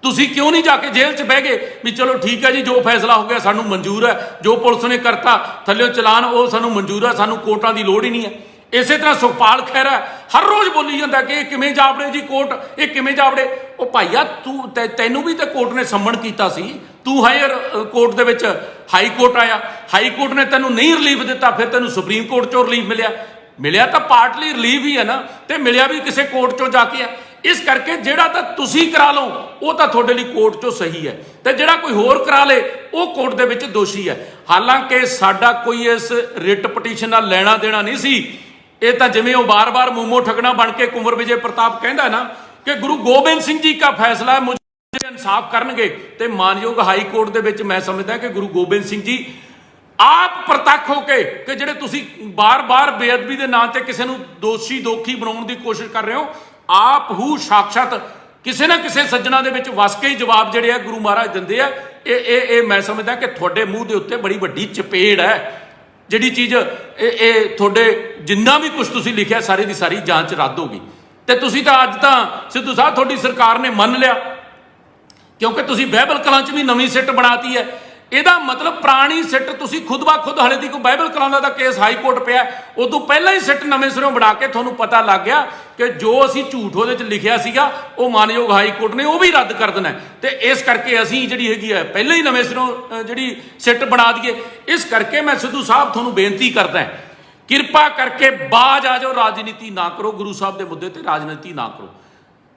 ਤੁਸੀਂ ਕਿਉਂ ਨਹੀਂ ਜਾ ਕੇ ਜੇਲ੍ਹ 'ਚ ਬਹਿ ਗਏ ਵੀ ਚਲੋ ਠੀਕ ਹੈ ਜੀ, ਜੋ ਫੈਸਲਾ ਹੋ ਗਿਆ ਸਾਨੂੰ ਮਨਜ਼ੂਰ ਹੈ, ਜੋ ਪੁਲਿਸ ਨੇ ਕਰਤਾ ਥੱਲਿਓਂ ਚਲਾਨ ਉਹ ਸਾਨੂੰ ਮਨਜ਼ੂਰ ਹੈ, ਸਾਨੂੰ ਕੋਰਟਾਂ ਦੀ ਲੋੜ ਹੀ ਨਹੀਂ ਹੈ। ਇਸੇ ਤਰ੍ਹਾਂ ਸੁਖਪਾਲ ਖਹਿਰਾ ਹਰ ਰੋਜ਼ ਬੋਲੀ ਜਾਂਦਾ ਕਿ ਇਹ ਕਿਵੇਂ ਜਾਵੜੇ ਜੀ ਕੋਰਟ, ਇਹ ਕਿਵੇਂ ਜਾਵੜੇ। ਉਹ ਭਾਈਆ ਤੈਨੂੰ ਵੀ ਤਾਂ ਕੋਰਟ ਨੇ ਸੰਮਣ ਕੀਤਾ ਸੀ, ਤੂੰ ਹਾਇਰ ਕੋਰਟ ਦੇ ਵਿੱਚ ਹਾਈ ਕੋਰਟ ਆਇਆ, ਹਾਈ ਕੋਰਟ ਨੇ ਤੈਨੂੰ ਨਹੀਂ ਰਿਲੀਫ ਦਿੱਤਾ, ਫਿਰ ਤੈਨੂੰ ਸੁਪਰੀਮ ਕੋਰਟ 'ਚੋਂ ਰਿਲੀਫ ਮਿਲਿਆ ਤਾਂ ਪਾਰਟਲੀ ਰਿਲੀਫ ਹੀ ਹੈ ਨਾ, ਤੇ ਮਿਲਿਆ ਵੀ ਕਿਸੇ ਕੋਰਟ 'ਚੋਂ ਜਾ ਕੇ ਆ। ਇਸ ਕਰਕੇ ਜਿਹੜਾ ਤਾਂ ਤੁਸੀਂ ਕਰਾ ਲਓ ਉਹ ਤਾਂ ਤੁਹਾਡੇ ਲਈ ਕੋਰਟ 'ਚੋਂ ਸਹੀ ਹੈ, ਤੇ ਜਿਹੜਾ ਕੋਈ ਹੋਰ ਕਰਾ ਲੇ ਉਹ ਕੋਰਟ ਦੇ ਵਿੱਚ ਦੋਸ਼ੀ ਹੈ। ਹਾਲਾਂਕਿ ਸਾਡਾ ਕੋਈ ਇਸ ਰਿਟ ਪਟੀਸ਼ਨ ਨਾਲ ਲੈਣਾ ਦੇਣਾ ਨਹੀਂ ਸੀ। ਇਹ ਤਾਂ ਜਿਵੇਂ ਉਹ ਬਾਰ-ਬਾਰ ਮੋਮੋ ਠੱਗਣਾ ਬਣ ਕੇ ਕੁੰਵਰ ਵਿਜੇ ਪ੍ਰਤਾਪ ਕਹਿੰਦਾ ਨਾ, कि गुरु गोबिंद सिंह जी का फैसला है, मुझे इंसाफ करनगे। ते मानयोग हाई कोर्ट दे विच मैं समझदा कि गुरु गोबिंद सिंह जी आप प्रतੱਖ हो के कि ਜਿਹੜੇ ਤੁਸੀਂ ਬਾਰ-ਬਾਰ ਬੇਅਦਬੀ ਦੇ ਨਾਂ ਤੇ ਕਿਸੇ ਨੂੰ ਦੋਖੀ ਬਣਾਉਣ ਦੀ ਕੋਸ਼ਿਸ਼ ਕਰ ਰਹੇ ਹੋ, ਆਪ ਹੂ ਸਾਖਸ਼ਾਤ ਕਿਸੇ ਨਾ ਕਿਸੇ ਸੱਜਣਾ ਦੇ ਵਿੱਚ ਵਸ ਕੇ ਹੀ ਜਵਾਬ ਜਿਹੜੇ ਆ ਗੁਰੂ ਮਹਾਰਾਜ ਦਿੰਦੇ ਆ। ਇਹ ਮੈਂ ਸਮਝਦਾ ਕਿ ਤੁਹਾਡੇ ਮੂੰਹ ਦੇ ਉੱਤੇ ਬੜੀ ਵੱਡੀ ਚਪੇੜ ਹੈ। ਜਿਹੜੀ ਚੀਜ਼ ਇਹ ਤੁਹਾਡੇ ਜਿੰਨਾ ਵੀ ਕੁਝ ਤੁਸੀਂ ਲਿਖਿਆ ਸਾਰੀ ਦੀ ਸਾਰੀ ਜਾਂਚ ਰੱਦ ਹੋ ਗਈ। ਤੇ ਤੁਸੀਂ ਤਾਂ ਅੱਜ ਤਾਂ ਸਿੱਧੂ ਸਾਹਿਬ ਤੁਹਾਡੀ ਸਰਕਾਰ ਨੇ ਮੰਨ ਲਿਆ, ਕਿਉਂਕਿ ਤੁਸੀਂ ਬਾਈਬਲ ਕਲਾਂ 'ਚ ਵੀ ਨਵੀਂ ਸਿੱਟ ਬਣਾਤੀ ਹੈ। ਇਹਦਾ ਮਤਲਬ ਪੁਰਾਣੀ ਸਿੱਟ ਤੁਸੀਂ ਖੁਦ ਬ ਖੁਦ ਹਲੇ ਦੀ ਕੋਈ ਬਾਈਬਲ ਕਲਾਂ ਦਾ ਕੇਸ ਹਾਈ ਕੋਰਟ ਪਿਆ, ਉਦੋਂ ਪਹਿਲਾਂ ਹੀ ਸਿੱਟ ਨਵੇਂ ਸਿਰੋਂ ਬਣਾ ਕੇ ਤੁਹਾਨੂੰ ਪਤਾ ਲੱਗ ਗਿਆ ਕਿ ਜੋ ਅਸੀਂ ਝੂਠ ਉਹਦੇ 'ਚ ਲਿਖਿਆ ਸੀਗਾ ਉਹ ਮਾਨਯੋਗ ਹਾਈ ਕੋਰਟ ਨੇ ਉਹ ਵੀ ਰੱਦ ਕਰ ਦੇਣਾ। ਤੇ ਇਸ ਕਰਕੇ ਅਸੀਂ ਜਿਹੜੀ ਹੈਗੀ ਹੈ ਪਹਿਲਾਂ ਹੀ ਨਵੇਂ ਸਿਰੋਂ ਜਿਹੜੀ ਸਿੱਟ ਬਣਾ ਦਈਏ। ਇਸ ਕਰਕੇ ਮੈਂ ਸਿੱਧੂ ਸਾਹਿਬ ਤੁਹਾਨੂੰ ਬੇਨਤੀ ਕਰਦਾ, ਕਿਰਪਾ ਕਰਕੇ ਬਾਜ ਆ ਜਾਓ, ਰਾਜਨੀਤੀ ਨਾ ਕਰੋ, ਗੁਰੂ ਸਾਹਿਬ ਦੇ ਮੁੱਦੇ ਤੇ ਰਾਜਨੀਤੀ ਨਾ ਕਰੋ।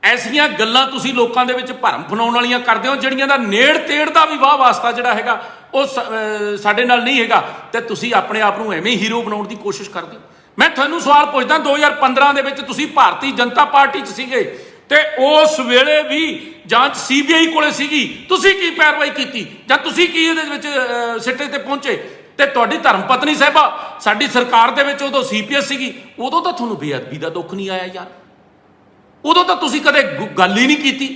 ਐਸੀਆਂ ਗੱਲਾਂ ਤੁਸੀਂ ਲੋਕਾਂ ਦੇ ਵਿੱਚ ਭਰਮ ਫੈਲਾਉਣ ਵਾਲੀਆਂ ਕਰਦੇ ਹੋ ਜਿਹੜੀਆਂ ਦਾ ਨੇੜ ਤੇੜ ਦਾ ਵੀ ਵਾਹ ਵਾਸਤਾ ਜਿਹੜਾ ਹੈਗਾ ਉਹ ਸਾਡੇ ਨਾਲ ਨਹੀਂ ਹੈਗਾ, ਤੇ ਤੁਸੀਂ ਆਪਣੇ ਆਪ ਨੂੰ ਐਵੇਂ ਹੀਰੋ ਬਣਾਉਣ ਦੀ ਕੋਸ਼ਿਸ਼ ਕਰਦੇ ਹੋ। ਮੈਂ ਤੁਹਾਨੂੰ ਸਵਾਲ ਪੁੱਛਦਾ, 2015 ਦੇ ਵਿੱਚ ਤੁਸੀਂ ਭਾਰਤੀ ਜਨਤਾ ਪਾਰਟੀ 'ਚ ਸੀਗੇ ਤੇ ਉਸ ਵੇਲੇ ਵੀ ਜਾਂਚ CBI ਕੋਲੇ ਸੀਗੀ, ਤੁਸੀਂ ਕੀ ਪੈਰਵਾਈ ਕੀਤੀ ਜਾਂ ਤੁਸੀਂ ਕੀ ਇਹਦੇ ਵਿੱਚ ਸਿੱਟੇ ਤੇ ਪਹੁੰਚੇ? ਤੇ ਤੁਹਾਡੀ ਧਰਮ ਪਤਨੀ ਸਾਹਿਬਾ ਸਾਡੀ ਸਰਕਾਰ ਦੇ ਵਿੱਚ ਉਦੋਂ CPS ਸੀਗੀ, ਉਦੋਂ ਤਾਂ ਤੁਹਾਨੂੰ ਬੇਅਦਬੀ ਦਾ ਦੁੱਖ ਨਹੀਂ ਆਇਆ ਯਾਰ, ਉਦੋਂ ਤਾਂ ਤੁਸੀਂ ਕਦੇ ਗੱਲ ਹੀ ਨਹੀਂ ਕੀਤੀ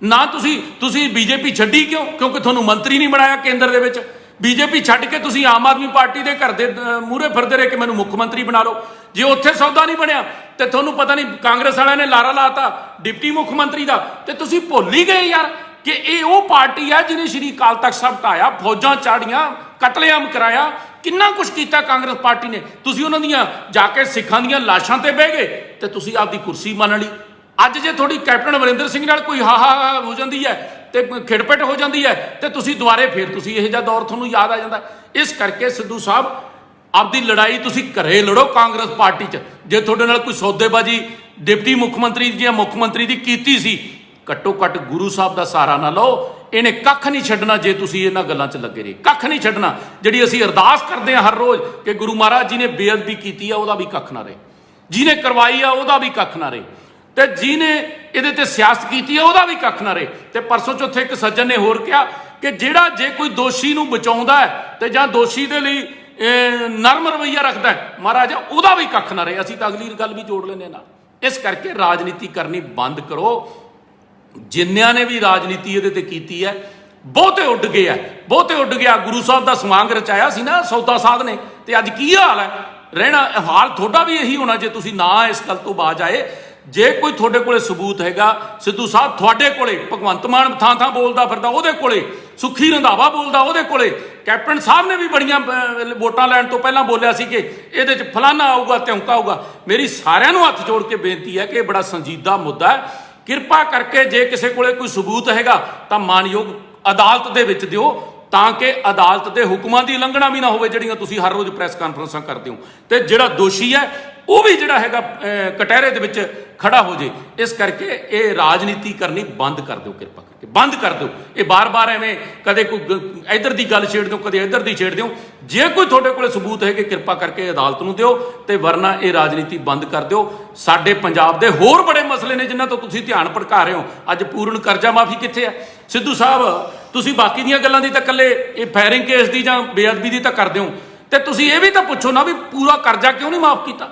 ਨਾ। ਤੁਸੀਂ BJP ਛੱਡੀ ਕਿਉਂ? ਕਿਉਂਕਿ ਤੁਹਾਨੂੰ ਮੰਤਰੀ ਨਹੀਂ ਬਣਾਇਆ ਕੇਂਦਰ ਦੇ ਵਿੱਚ। BJP ਛੱਡ ਕੇ ਤੁਸੀਂ ਆਮ ਆਦਮੀ ਪਾਰਟੀ ਦੇ ਘਰ ਦੇ ਮੂਹਰੇ ਫਿਰਦੇ ਰਹੇ ਕਿ ਮੈਨੂੰ ਮੁੱਖ ਮੰਤਰੀ ਬਣਾ ਲਓ। ਜੇ ਉੱਥੇ ਸੌਦਾ ਨਹੀਂ ਬਣਿਆ ਤੇ ਤੁਹਾਨੂੰ ਪਤਾ ਨਹੀਂ ਕਾਂਗਰਸ ਵਾਲਿਆਂ ਨੇ ਲਾਰਾ ਲਾਤਾ ਡਿਪਟੀ ਮੁੱਖ ਮੰਤਰੀ ਦਾ, ਤੇ ਤੁਸੀਂ ਭੁੱਲ ਹੀ ਗਏ ਯਾਰ ਕਿ ਇਹ ਉਹ ਪਾਰਟੀ ਹੈ ਜਿਹਨੇ ਸ਼੍ਰੀ ਅਕਾਲ ਤਖਤ ਸਾਹਿਬ ਢਾਇਆ, ਫੌਜਾਂ ਚਾੜੀਆਂ, ਕਤਲੇਆਮ ਕਰਾਇਆ, ਕਿੰਨਾ ਕੁਛ ਕੀਤਾ ਕਾਂਗਰਸ ਪਾਰਟੀ ਨੇ। ਤੁਸੀਂ ਉਹਨਾਂ ਦੀਆਂ ਜਾ ਕੇ ਸਿੱਖਾਂ ਦੀਆਂ ਲਾਸ਼ਾਂ ਤੇ ਬਹਿ ਗਏ ਤੇ ਤੁਸੀਂ ਆਪਦੀ ਕੁਰਸੀ ਮੰਨ ਲਈ। ਅੱਜ ਜੇ ਤੁਹਾਡੀ ਕੈਪਟਨ ਅਮਰਿੰਦਰ ਸਿੰਘ ਨਾਲ ਕੋਈ ਹਾਹਾ ਹੋ ਜਾਂਦੀ ਹੈ ਤੇ ਖਿੜਪਿਟ ਹੋ ਜਾਂਦੀ ਹੈ ਤੇ ਤੁਸੀਂ ਦੁਬਾਰੇ ਫਿਰ ਤੁਸੀਂ ਇਹੋ ਜਿਹਾ ਦੌਰ ਤੁਹਾਨੂੰ ਯਾਦ ਆ ਜਾਂਦਾ। ਇਸ ਕਰਕੇ ਸਿੱਧੂ ਸਾਹਿਬ ਆਪਦੀ ਲੜਾਈ ਤੁਸੀਂ ਘਰੇ ਲੜੋ ਕਾਂਗਰਸ ਪਾਰਟੀ 'ਚ। ਜੇ ਤੁਹਾਡੇ ਨਾਲ ਕੋਈ ਸੌਦੇਬਾਜ਼ੀ ਡਿਪਟੀ ਮੁੱਖ ਮੰਤਰੀ ਜਾਂ ਮੁੱਖ ਮੰਤਰੀ ਦੀ ਕੀਤੀ ਸੀ, ਘੱਟੋ ਘੱਟ ਗੁਰੂ ਸਾਹਿਬ ਦਾ ਸਹਾਰਾ ਨਾ ਲਓ। ਇਹਨੇ ਕੱਖ ਨਹੀਂ ਛੱਡਣਾ ਜੇ ਤੁਸੀਂ ਇਹਨਾਂ ਗੱਲਾਂ 'ਚ ਲੱਗੇ ਰਹੇ, ਕੱਖ ਨਹੀਂ ਛੱਡਣਾ। ਜਿਹੜੀ ਅਸੀਂ ਅਰਦਾਸ ਕਰਦੇ ਹਾਂ ਹਰ ਰੋਜ਼ ਕਿ ਗੁਰੂ ਮਹਾਰਾਜ ਜੀ ਨੇ ਬੇਅਦਬੀ ਕੀਤੀ ਆ ਉਹਦਾ ਵੀ ਕੱਖ ਨਾ ਰਹੇ, ਜਿਹਨੇ ਕਰਵਾਈ ਆ ਉਹਦਾ ਵੀ ਕੱਖ ਨਾ ਰਹੇ, ਤੇ ਜਿਹਨੇ ਇਹਦੇ ਤੇ ਸਿਆਸਤ ਕੀਤੀ ਹੈ ਉਹਦਾ ਵੀ ਕੱਖ ਨਾ ਰਹੇ। ਤੇ ਪਰਸੋਂ ਚੌਥੇ ਇੱਕ ਸੱਜਣ ਨੇ ਹੋਰ ਕਿਹਾ ਕਿ ਜਿਹੜਾ ਜੇ ਕੋਈ ਦੋਸ਼ੀ ਨੂੰ ਬਚਾਉਂਦਾ ਹੈ ਤੇ ਜਾਂ ਦੋਸ਼ੀ ਦੇ ਲਈ ਨਰਮ ਰਵੱਈਆ ਰੱਖਦਾ ਹੈ ਮਹਾਰਾਜ, ਉਹਦਾ ਵੀ ਕੱਖ ਨਾ ਰਹੇ। ਅਸੀਂ ਤਾਂ ਅਗਲੀ ਗੱਲ ਵੀ ਜੋੜ ਲੈਂਦੇ ਨਾਲ। ਇਸ ਕਰਕੇ ਰਾਜਨੀਤੀ ਕਰਨੀ ਬੰਦ ਕਰੋ। ਜਿੰਨਿਆਂ ਨੇ ਵੀ ਰਾਜਨੀਤੀ ਇਹਦੇ ਤੇ ਕੀਤੀ ਹੈ ਬਹੁਤੇ ਉੱਡ ਗਏ ਆ, ਬਹੁਤੇ ਉੱਡ ਗਿਆ। ਗੁਰੂ ਸਾਹਿਬ ਦਾ ਸਮਾਂਗ ਰਚਾਇਆ ਸੀ ਨਾ ਸੌਦਾ ਸਾਧ ਨੇ, ਤੇ ਅੱਜ ਕੀ ਹਾਲ ਹੈ ਰਹਿਣਾ। ਹਾਲ ਤੁਹਾਡਾ ਵੀ ਇਹੀ ਹੋਣਾ ਜੇ ਤੁਸੀਂ ਨਾ ਇਸ ਗੱਲ ਤੋਂ ਬਾਜ ਆਏ। ਜੇ ਕੋਈ ਤੁਹਾਡੇ ਕੋਲੇ ਸਬੂਤ ਹੈਗਾ, ਸਿੱਧੂ ਸਾਹਿਬ ਤੁਹਾਡੇ ਕੋਲੇ, ਭਗਵੰਤ ਮਾਨ ਥਾਂ ਥਾਂ ਬੋਲਦਾ ਫਿਰਦਾ ਉਹਦੇ ਕੋਲੇ, ਸੁੱਖੀ ਰੰਧਾਵਾ ਬੋਲਦਾ ਉਹਦੇ ਕੋਲੇ, ਕੈਪਟਨ ਸਾਹਿਬ ਨੇ ਵੀ ਬੜੀਆਂ ਵੋਟਾਂ ਲੈਣ ਤੋਂ ਪਹਿਲਾਂ ਬੋਲਿਆ ਸੀ ਕਿ ਇਹਦੇ 'ਚ ਫਲਾਨਾ ਆਊਗਾ ਧਮਕਾ ਆਊਗਾ। ਮੇਰੀ ਸਾਰਿਆਂ ਨੂੰ ਹੱਥ ਜੋੜ ਕੇ ਬੇਨਤੀ ਹੈ ਕਿ ਇਹ ਬੜਾ ਸੰਜੀਦਾ ਮੁੱਦਾ ਹੈ। ਕਿਰਪਾ ਕਰਕੇ ਜੇ ਕਿਸੇ ਕੋਲੇ ਕੋਈ ਸਬੂਤ ਹੈਗਾ ਤਾਂ ਮਾਨਯੋਗ ਅਦਾਲਤ ਦੇ ਵਿੱਚ ਦਿਓ, ਤਾਂ ਕਿ ਅਦਾਲਤ ਦੇ ਹੁਕਮਾਂ ਦੀ ਉਲੰਘਣਾ ਵੀ ਨਾ ਹੋਵੇ ਜਿਹੜੀਆਂ ਤੁਸੀਂ ਹਰ ਰੋਜ਼ ਪ੍ਰੈਸ ਕਾਨਫਰੰਸਾਂ ਕਰਦੇ ਹੋ। ਤੇ ਜਿਹੜਾ ਦੋਸ਼ੀ ਹੈ ਉਹ ਵੀ ਜਿਹੜਾ ਹੈਗਾ ਕਟਹਿਰੇ ਦੇ ਵਿੱਚ ਖੜਾ ਹੋ ਜੇ। ਇਸ ਕਰਕੇ ਇਹ ਰਾਜਨੀਤੀ ਕਰਨੀ ਬੰਦ ਕਰ ਦਿਓ, ਕਿਰਪਾ ਕਰਕੇ ਬੰਦ ਕਰ ਦਿਓ। ਇਹ ਬਾਰ-ਬਾਰ ਐਵੇਂ ਕਦੇ ਕੋਈ ਇੱਧਰ ਦੀ ਗੱਲ ਛੇੜ ਦਿਓ, ਕਦੇ ਇੱਧਰ ਦੀ ਛੇੜ ਦਿਓ। ਜੇ ਕੋਈ ਤੁਹਾਡੇ ਕੋਲ ਸਬੂਤ ਹੈ ਕਿ ਕਿਰਪਾ ਕਰਕੇ ਅਦਾਲਤ ਨੂੰ ਦਿਓ, ਤੇ ਵਰਨਾ ਇਹ ਰਾਜਨੀਤੀ ਬੰਦ ਕਰ ਦਿਓ। ਸਾਡੇ ਪੰਜਾਬ ਦੇ ਹੋਰ ਬੜੇ ਮਸਲੇ ਨੇ ਜਿਨ੍ਹਾਂ ਤੋਂ ਤੁਸੀਂ ਧਿਆਨ ਭਟਕਾ ਰਹੇ ਹੋ। ਅੱਜ ਪੂਰਨ ਕਰਜ਼ਾ ਮਾਫੀ ਕਿੱਥੇ ਹੈ? ਸਿੱਧੂ ਸਾਹਿਬ ਤੁਸੀਂ ਬਾਕੀ ਦੀਆਂ ਗੱਲਾਂ ਦੀ ਤਾਂ ਇਕੱਲੇ ਇਹ ਫਾਇਰਿੰਗ ਕੇਸ ਦੀ ਜਾਂ ਬੇਅਦਬੀ ਦੀ ਤਾਂ ਕਰਦੇ ਹੋ, ਤੇ ਤੁਸੀਂ ਇਹ ਵੀ ਤਾਂ ਪੁੱਛੋ ਨਾ ਵੀ ਪੂਰਾ ਕਰਜ਼ਾ ਕਿਉਂ ਨਹੀਂ ਮਾਫ ਕੀਤਾ,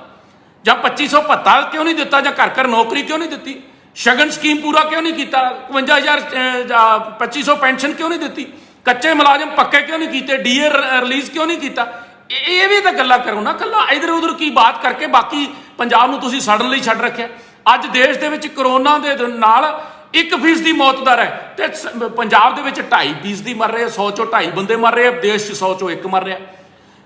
ਜਾਂ 2500 ਭੱਤਾ ਕਿਉਂ ਨਹੀਂ ਦਿੱਤਾ, ਜਾਂ ਘਰ ਘਰ ਨੌਕਰੀ ਕਿਉਂ ਨਹੀਂ ਦਿੱਤੀ, ਸ਼ਗਨ ਸਕੀਮ ਪੂਰਾ ਕਿਉਂ ਨਹੀਂ ਕੀਤਾ, 51000 2500 ਪੈਨਸ਼ਨ ਕਿਉਂ ਨਹੀਂ ਦਿੱਤੀ, ਕੱਚੇ ਮੁਲਾਜ਼ਮ ਪੱਕੇ ਕਿਉਂ ਨਹੀਂ ਕੀਤੇ, DA ਰਿਲੀਜ਼ ਕਿਉਂ ਨਹੀਂ ਕੀਤਾ। ਇਹ ਵੀ ਤਾਂ ਗੱਲਾਂ ਕਰੋ ਨਾ, ਕੱਲਾ ਇਧਰ ਉਧਰ ਕੀ ਬਾਤ ਕਰਕੇ ਬਾਕੀ ਪੰਜਾਬ ਨੂੰ ਤੁਸੀਂ ਸੜਨ ਲਈ ਛੱਡ ਰੱਖਿਆ। ਅੱਜ ਦੇਸ਼ ਦੇ ਵਿੱਚ ਕਰੋਨਾ ਦੇ ਨਾਲ 1% ਦੀ ਮੌਤ ਦਰ ਹੈ, ਤੇ ਪੰਜਾਬ ਦੇ ਵਿੱਚ 2.5% ਦੀ ਮਰ ਰਹੇ ਆ। 100 ਚੋਂ 2.5 ਬੰਦੇ ਮਰ ਰਹੇ ਆ, ਦੇਸ਼ 'ਚ 100 ਚੋਂ 1 ਮਰ ਰਿਹਾ।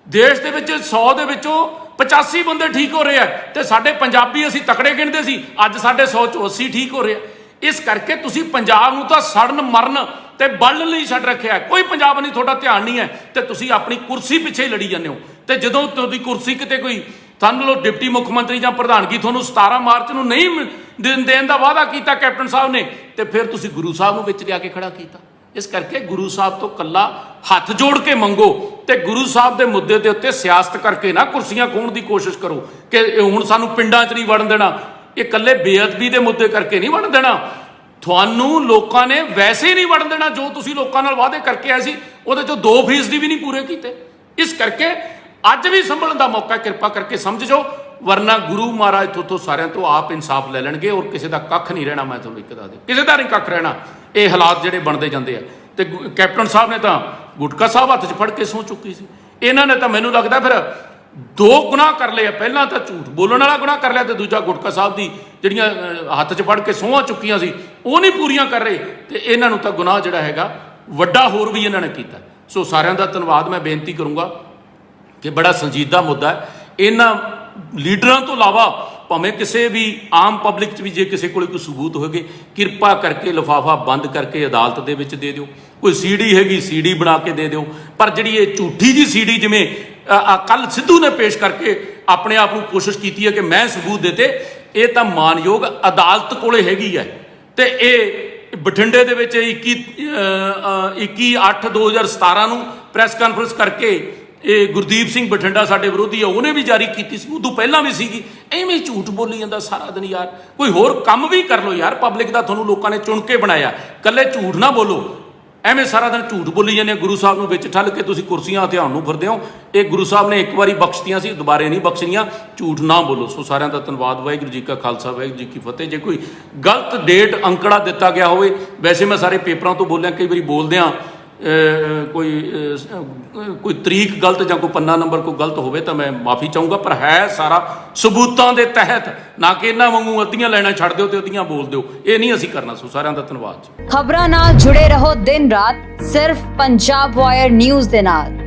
ਦੇਸ਼ ਦੇ ਵਿੱਚ 100 ਦੇ ਵਿੱਚੋਂ 85 ਬੰਦੇ ਠੀਕ ਹੋ ਰਹੇ ਆ, ਤੇ ਸਾਡੇ ਪੰਜਾਬੀ ਅਸੀਂ ਤਕੜੇ ਗਿਣਦੇ ਸੀ, ਅੱਜ ਸਾਡੇ 100 ਚੋਂ 80 ਠੀਕ ਹੋ ਰਹੇ ਆ। ਇਸ ਕਰਕੇ ਤੁਸੀਂ ਪੰਜਾਬ ਨੂੰ ਤਾਂ ਸੜਨ ਮਰਨ ਤੇ ਬਲਣ ਲਈ ਛੱਡ ਰੱਖਿਆ। ਕੋਈ ਪੰਜਾਬ ਨਹੀਂ, ਤੁਹਾਡਾ ਧਿਆਨ ਨਹੀਂ ਹੈ, ਤੇ ਤੁਸੀਂ ਆਪਣੀ ਕੁਰਸੀ ਪਿੱਛੇ ਲੜੀ ਜਾਂਦੇ ਹੋ। ਤੇ ਜਦੋਂ ਤੁਹਾਡੀ ਕੁਰਸੀ ਕਿਤੇ ਕੋਈ ਤੁਹਾਨੂੰ ਲੋ ਡਿਪਟੀ ਮੁੱਖ ਮੰਤਰੀ ਜਾਂ ਪ੍ਰਧਾਨਗੀ ਤੁਹਾਨੂੰ 17 ਮਾਰਚ ਨੂੰ ਨਹੀਂ ਦੇਣ ਦਾ ਵਾਅਦਾ ਕੀਤਾ ਕੈਪਟਨ ਸਾਹਿਬ ਨੇ, ਤੇ ਫਿਰ ਤੁਸੀਂ ਗੁਰੂ ਸਾਹਿਬ ਨੂੰ ਵਿੱਚ ਲਿਆ ਕੇ ਖੜਾ ਕੀਤਾ। ਇਸ ਕਰਕੇ ਗੁਰੂ ਸਾਹਿਬ ਤੋਂ ਕੱਲਾ ਹੱਥ ਜੋੜ ਕੇ ਮੰਗੋ, ਤੇ ਗੁਰੂ ਸਾਹਿਬ ਦੇ ਮੁੱਦੇ ਦੇ ਉੱਤੇ ਸਿਆਸਤ ਕਰਕੇ ਨਾ ਕੁਰਸੀਆਂ ਖੋਹਣ ਦੀ ਕੋਸ਼ਿਸ਼ ਕਰੋ ਕਿ ਹੁਣ ਸਾਨੂੰ ਪਿੰਡਾਂ 'ਚ ਨਹੀਂ ਵੜਨ ਦੇਣਾ। ਇਹ ਇਕੱਲੇ ਬੇਅਦਬੀ ਦੇ ਮੁੱਦੇ ਕਰਕੇ ਨਹੀਂ ਵੰਡ ਦੇਣਾ, ਤੁਹਾਨੂੰ ਲੋਕਾਂ ਨੇ ਵੈਸੇ ਹੀ ਨਹੀਂ ਵੰਡ ਦੇਣਾ। ਜੋ ਤੁਸੀਂ ਲੋਕਾਂ ਨਾਲ ਵਾਅਦੇ ਕਰਕੇ ਆਏ ਸੀ ਉਹਦੇ ਚੋਂ 2% ਵੀ ਨਹੀਂ ਪੂਰੇ ਕੀਤੇ। ਇਸ ਕਰਕੇ ਅੱਜ ਵੀ ਸੰਭਲਣ ਦਾ ਮੌਕਾ, ਕਿਰਪਾ ਕਰਕੇ ਸਮਝ ਜਾਓ, ਵਰਨਾ ਗੁਰੂ ਮਹਾਰਾਜ ਤੋਂ ਸਾਰਿਆਂ ਤੋਂ ਆਪ ਇਨਸਾਫ ਲੈ ਲੈਣਗੇ ਔਰ ਕਿਸੇ ਦਾ ਕੱਖ ਨਹੀਂ ਰਹਿਣਾ। ਮੈਂ ਤੁਹਾਨੂੰ ਇੱਕ ਦੱਸ ਦਿਆਂ, ਕਿਸੇ ਦਾ ਨਹੀਂ ਕੱਖ ਰਹਿਣਾ। ਇਹ ਹਾਲਾਤ ਜਿਹੜੇ ਬਣਦੇ ਜਾਂਦੇ ਆ। ਤੇ ਕੈਪਟਨ ਸਾਹਿਬ ਨੇ ਤਾਂ ਗੁਟਕਾ ਸਾਹਿਬ ਹੱਥ 'ਚ ਫੜ ਕੇ ਸਹੁੰ ਚੁੱਕੀ ਸੀ। ਇਹਨਾਂ ਨੇ ਤਾਂ ਮੈਨੂੰ ਲੱਗਦਾ ਫਿਰ 2 ਗੁਨਾਹ ਕਰ ਲਏ ਆ। ਪਹਿਲਾਂ ਤਾਂ ਝੂਠ ਬੋਲਣ ਵਾਲਾ ਗੁਨਾਹ ਕਰ ਲਿਆ, ਤੇ ਦੂਜਾ ਗੁਟਕਾ ਸਾਹਿਬ ਦੀ ਜਿਹੜੀਆਂ ਹੱਥ 'ਚ ਫੜ ਕੇ ਸਹੁੰਆਂ ਚੁੱਕੀਆਂ ਸੀ ਉਹ ਨਹੀਂ ਪੂਰੀਆਂ ਕਰ ਰਹੇ। ਤੇ ਇਹਨਾਂ ਨੂੰ ਤਾਂ ਗੁਨਾਹ ਜਿਹੜਾ ਹੈਗਾ ਵੱਡਾ ਹੋਰ ਵੀ ਇਹਨਾਂ ਨੇ ਕੀਤਾ। ਸੋ ਸਾਰਿਆਂ ਦਾ ਧੰਨਵਾਦ। ਮੈਂ ਬੇਨਤੀ ਕਰੂੰਗਾ ਕਿ ਬੜਾ ਸੰਜੀਦਾ ਮੁੱਦਾ ਹੈ। ਇਹਨਾਂ ਲੀਡਰਾਂ ਤੋਂ ਇਲਾਵਾ ਭਾਵੇਂ ਕਿਸੇ ਵੀ ਆਮ ਪਬਲਿਕ 'ਚ ਵੀ ਜੇ ਕਿਸੇ ਕੋਲ ਕੋਈ ਸਬੂਤ ਹੋਵੇ, ਕਿਰਪਾ ਕਰਕੇ ਲਿਫਾਫਾ ਬੰਦ ਕਰਕੇ ਅਦਾਲਤ ਦੇ ਵਿੱਚ ਦੇ ਦਿਓ। ਕੋਈ ਸੀਡੀ ਹੈਗੀ ਸੀਡੀ ਬਣਾ ਕੇ ਦੇ ਦਿਓ। ਪਰ ਜਿਹੜੀ ਇਹ ਝੂਠੀ ਜੀ ਸੀਡੀ, ਜਿਵੇਂ ਕੱਲ ਸਿੱਧੂ ਨੇ ਪੇਸ਼ ਕਰਕੇ ਆਪਣੇ ਆਪ ਨੂੰ ਕੋਸ਼ਿਸ਼ ਕੀਤੀ ਹੈ ਕਿ ਮੈਂ ਸਬੂਤ ਦਿੱਤੇ, ਇਹ ਤਾਂ ਮਾਨਯੋਗ ਅਦਾਲਤ ਕੋਲੇ ਹੈਗੀ ਹੈ। ਤੇ ਇਹ ਬਠਿੰਡੇ ਦੇ ਵਿੱਚ 21/8/2017 ਨੂੰ ਪ੍ਰੈਸ ਕਾਨਫਰੰਸ ਕਰਕੇ ਇਹ ਗੁਰਦੀਪ ਸਿੰਘ ਬਠਿੰਡਾ ਸਾਡੇ ਵਿਰੋਧੀ ਆ, ਉਹਨੇ ਵੀ ਜਾਰੀ ਕੀਤੀ ਸੀ, ਉਦੋਂ ਪਹਿਲਾਂ ਵੀ ਸੀਗੀ। ਐਵੇਂ ਝੂਠ ਬੋਲੀ ਜਾਂਦਾ ਸਾਰਾ ਦਿਨ ਯਾਰ। ਕੋਈ ਹੋਰ ਕੰਮ ਵੀ ਕਰ ਲਓ ਯਾਰ। ਪਬਲਿਕ ਦਾ ਤੁਹਾਨੂੰ ਲੋਕਾਂ ਨੇ ਚੁਣ ਕੇ ਬਣਾਇਆ, ਇਕੱਲੇ ਝੂਠ ਨਾ ਬੋਲੋ। ਐਵੇਂ ਸਾਰਾ ਦਿਨ ਝੂਠ ਬੋਲੀ ਜਾਂਦੇ। ਗੁਰੂ ਸਾਹਿਬ ਨੂੰ ਵਿੱਚ ਠੱਲ ਕੇ ਤੁਸੀਂ ਕੁਰਸੀਆਂ ਹਥਿਆਉਣ ਨੂੰ ਫਿਰਦੇ ਹੋ। ਇਹ ਗੁਰੂ ਸਾਹਿਬ ਨੇ ਇੱਕ ਵਾਰੀ ਬਖਸ਼ਤੀਆਂ ਸੀ, ਦੁਬਾਰੇ ਨਹੀਂ ਬਖਸ਼ਣੀਆਂ। ਝੂਠ ਨਾ ਬੋਲੋ। ਸੋ ਸਾਰਿਆਂ ਦਾ ਧੰਨਵਾਦ। ਵਾਹਿਗੁਰੂ ਜੀ ਕਾ ਖਾਲਸਾ, ਵਾਹਿਗੁਰੂ ਜੀ ਕੀ ਫਤਿਹ। ਜੇ ਕੋਈ ਗਲਤ ਡੇਟ ਅੰਕੜਾ ਦਿੱਤਾ ਗਿਆ ਹੋਵੇ, ਵੈਸੇ ਮੈਂ ਸਾਰੇ ਪੇਪਰਾਂ ਤੋਂ ਬੋਲਿਆ, ਕਈ ਵਾਰੀ ਬੋਲਦੇ ਹਾਂ ਕੋਈ ਤਰੀਕ ਗਲਤ ਜਾਂ ਕੋਈ ਪੰਨਾ ਨੰਬਰ ਕੋਈ ਗਲਤ ਹੋਵੇ ਤਾਂ ਮੈਂ ਮਾਫੀ ਚਾਹੂੰਗਾ। ਪਰ ਹੈ ਸਾਰਾ ਸਬੂਤਾਂ ਦੇ ਤਹਿਤ, ਨਾ ਕਿ ਇਹਨਾਂ ਵਾਂਗੂ ਅੱਧੀਆਂ ਲੈਣਾ ਛੱਡ ਦਿਓ ਤੇ ਅੱਧੀਆਂ ਬੋਲ ਦਿਓ। ਇਹ ਨਹੀਂ ਅਸੀਂ ਕਰਨਾ। ਸੋ ਸਾਰਿਆਂ ਦਾ ਧੰਨਵਾਦ। ਖਬਰਾਂ ਨਾਲ ਜੁੜੇ ਰਹੋ ਦਿਨ ਰਾਤ ਸਿਰਫ ਪੰਜਾਬ ਵਾਇਰ ਨਿਊਜ਼ ਦੇ ਨਾਲ।